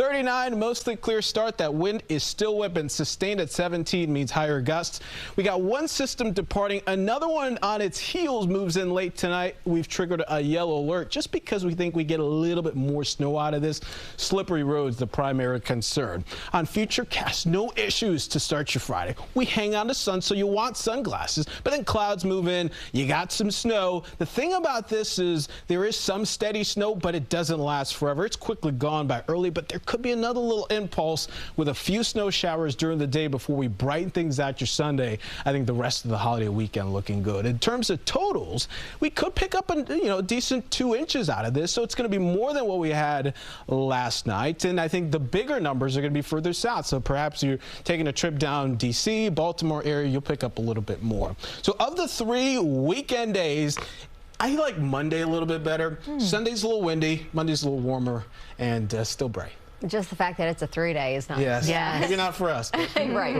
39, mostly clear start. That wind is still whipping. Sustained at 17 means higher gusts. We got one system departing. Another one on its heels moves in late tonight. We've triggered a yellow alert just because we think we get a little bit more snow out of this. Slippery roads, the primary concern. On Futurecast, no issues to start your Friday. We hang on to sun, so you want sunglasses, but then clouds move in. You got some snow. The thing about this is there is some steady snow, but it doesn't last forever. It's quickly gone by early, but there could be another little impulse with a few snow showers during the day before we brighten things out your Sunday. I think the rest of the holiday weekend looking good. In terms of totals, we could pick up a decent 2 inches out of this, so it's going to be more than what we had last night. And I think the bigger numbers are going to be further south. So perhaps you're taking a trip down D.C., Baltimore area, you'll pick up a little bit more. So of the 3 weekend days, I like Monday a little bit better. Sunday's a little windy, Monday's a little warmer, and still bright. Just the fact that it's a 3-day is not. Yes. Maybe not for us. Right.